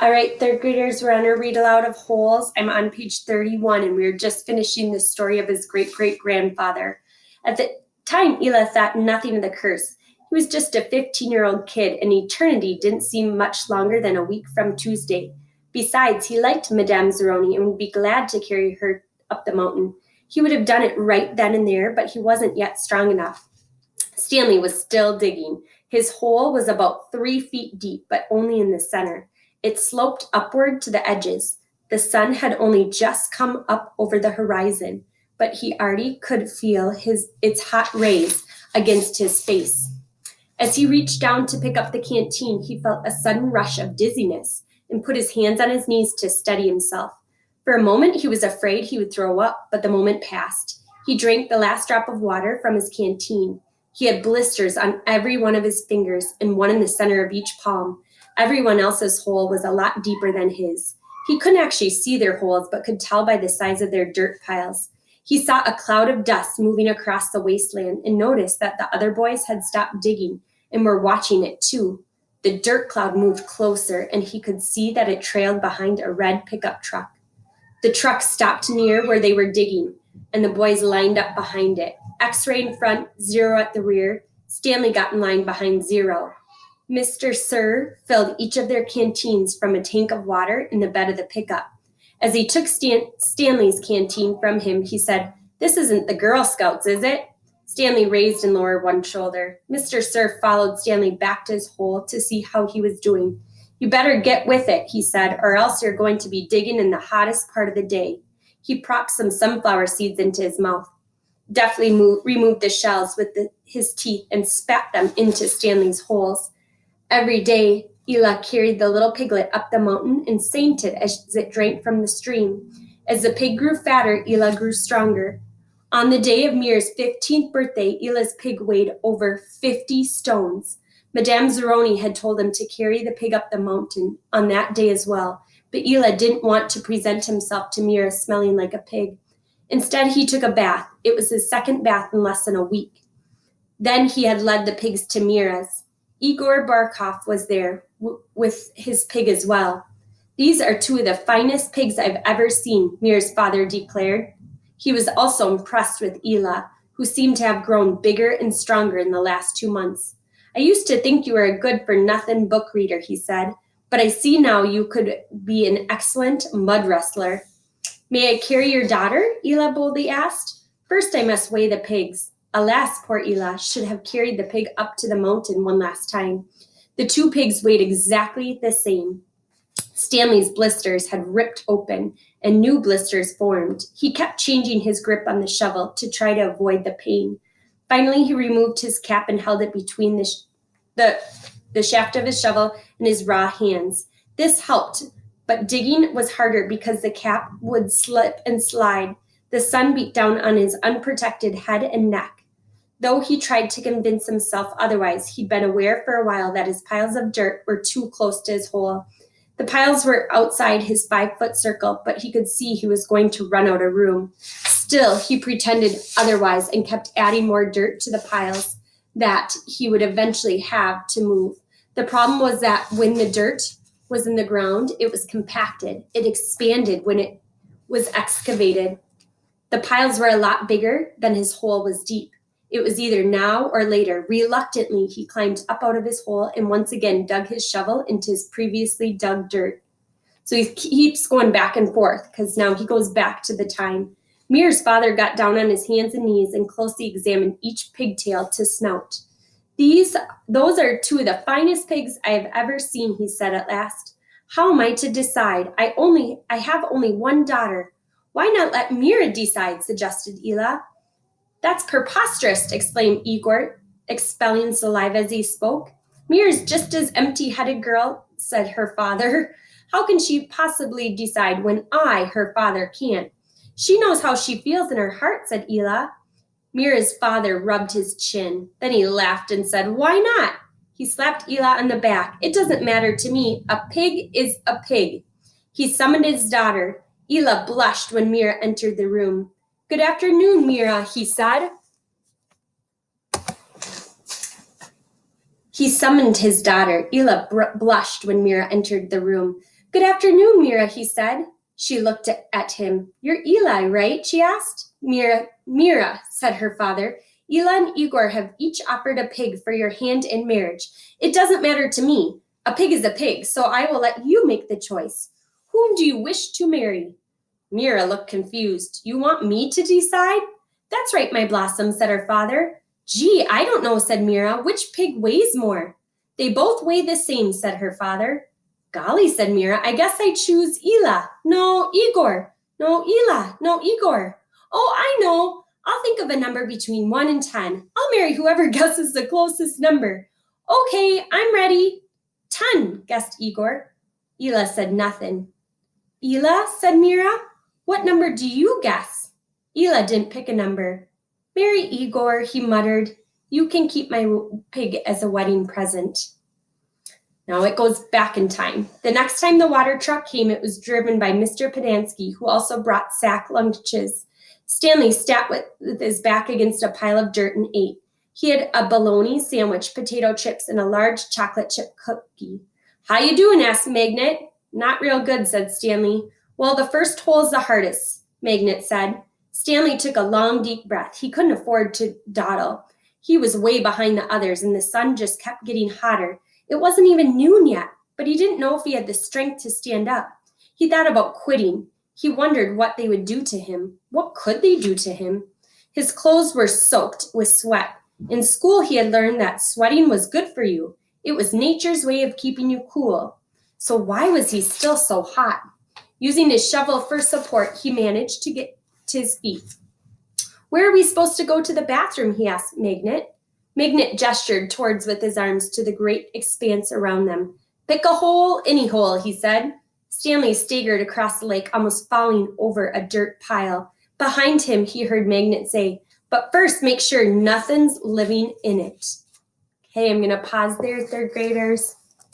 All right, third graders, we're on our read aloud of Holes. I'm on page 31, and we're just finishing the story of his great-great-grandfather. At the time, Ela thought nothing of the curse. He was just a 15-year-old kid, and eternity didn't seem much longer than a week from Tuesday. Besides, he liked Madame Zeroni and would be glad to carry her up the mountain. He would have done it right then and there, but he wasn't yet strong enough. Stanley was still digging. His hole was about 3 feet deep, but only in the center. It sloped upward to the edges. The sun had only just come up over the horizon, but he already could feel its hot rays against his face. As he reached down to pick up the canteen, he felt a sudden rush of dizziness and put his hands on his knees to steady himself. For a moment, he was afraid he would throw up, but the moment passed. He drank the last drop of water from his canteen. He had blisters on every one of his fingers and one in the center of each palm. Everyone else's hole was a lot deeper than his. He couldn't actually see their holes, but could tell by the size of their dirt piles. He saw a cloud of dust moving across the wasteland and noticed that the other boys had stopped digging and were watching it too. The dirt cloud moved closer, and he could see that it trailed behind a red pickup truck. The truck stopped near where they were digging, and the boys lined up behind it. X-ray in front, Zero at the rear. Stanley got in line behind Zero. Mr. Sir filled each of their canteens from a tank of water in the bed of the pickup. As he took Stanley's canteen from him, he said, "This isn't the Girl Scouts, is it?" Stanley raised and lowered one shoulder. Mr. Sir followed Stanley back to his hole to see how he was doing. "You better get with it," he said, "or else you're going to be digging in the hottest part of the day." He propped some sunflower seeds into his mouth, deftly removed the shells with his teeth, and spat them into Stanley's holes. Every day, Ela carried the little piglet up the mountain and sainted as it drank from the stream. As the pig grew fatter, Ela grew stronger. On the day of Mir's 15th birthday, Ela's pig weighed over 50 stones. Madame Zeroni had told him to carry the pig up the mountain on that day as well, but Ela didn't want to present himself to Mir smelling like a pig. Instead, he took a bath. It was his second bath in less than a week. Then he had led the pigs to Mira's. Igor Barkov was there with his pig as well. "These are two of the finest pigs I've ever seen," Mir's father declared. He was also impressed with Ela, who seemed to have grown bigger and stronger in the last 2 months. "I used to think you were a good-for-nothing book reader," he said, "but I see now you could be an excellent mud wrestler." "May I carry your daughter?" Ela boldly asked. "First I must weigh the pigs." Alas, poor Ela should have carried the pig up to the mountain one last time. The two pigs weighed exactly the same. Stanley's blisters had ripped open and new blisters formed. He kept changing his grip on the shovel to try to avoid the pain. Finally, he removed his cap and held it between the shaft of his shovel and his raw hands. This helped, but digging was harder because the cap would slip and slide. The sun beat down on his unprotected head and neck. Though he tried to convince himself otherwise, he'd been aware for a while that his piles of dirt were too close to his hole. The piles were outside his 5-foot circle, but he could see he was going to run out of room. Still, he pretended otherwise and kept adding more dirt to the piles that he would eventually have to move. The problem was that when the dirt was in the ground, it was compacted. It expanded when it was excavated. The piles were a lot bigger than his hole was deep. It was either now or later. Reluctantly, he climbed up out of his hole and once again dug his shovel into his previously dug dirt. So he keeps going back and forth because now he goes back to the time. Mir's father got down on his hands and knees and closely examined each pigtail to snout. Those are two of the finest pigs I have ever seen," he said at last. "How am I to decide? I have only one daughter." "Why not let Mira decide?" suggested Ela. "That's preposterous," exclaimed Igor, expelling saliva as he spoke. "Mira's just as empty-headed girl," said her father. "How can she possibly decide when I, her father, can't?" "She knows how she feels in her heart," said Ela. Mira's father rubbed his chin. Then he laughed and said, "Why not?" He slapped Ela on the back. "It doesn't matter to me. A pig is a pig." He summoned his daughter. Ela blushed when Mira entered the room. "Good afternoon, Mira," he said. He summoned his daughter. Ela blushed when Mira entered the room. Good afternoon, Mira, he said. She looked at him. You're Eli, right? She asked. Mira, said her father. Eli and Igor have each offered a pig for your hand in marriage. It doesn't matter to me. A pig is a pig, so I will let you make the choice. Whom do you wish to marry? Mira looked confused. You want me to decide? That's right, my blossom, said her father. Gee, I don't know, said Mira. Which pig weighs more? They both weigh the same, said her father. Golly, said Mira, I guess I choose Ela. No, Igor. No, Ela. No, Igor. Oh, I know. I'll think of a number between 1 and 10. I'll marry whoever guesses the closest number. Okay, I'm ready. 10, guessed Igor. Ela said nothing. Ela, said Mira, what number do you guess? Ela didn't pick a number. Marry Igor, he muttered. You can keep my pig as a wedding present. Now it goes back in time. The next time the water truck came, it was driven by Mr. Pedansky, who also brought sack lunches. Stanley sat with his back against a pile of dirt and ate. He had a bologna sandwich, potato chips, and a large chocolate chip cookie. How you doing? Asked Magnet. Not real good, said Stanley. Well, the first hole is the hardest, Magnet said. Stanley took a long, deep breath. He couldn't afford to dawdle. He was way behind the others, and the sun just kept getting hotter. It wasn't even noon yet, but he didn't know if he had the strength to stand up. He thought about quitting. He wondered what they would do to him. What could they do to him? His clothes were soaked with sweat. In school, he had learned that sweating was good for you. It was nature's way of keeping you cool. So why was he still so hot? Using his shovel for support, he managed to get to his feet. Where are we supposed to go to the bathroom? He asked Magnet. Magnet gestured towards with his arms to the great expanse around them. Pick a hole, any hole, he said. Stanley staggered across the lake, almost falling over a dirt pile. Behind him, he heard Magnet say, but first make sure nothing's living in it. Okay, I'm going to pause there, third graders.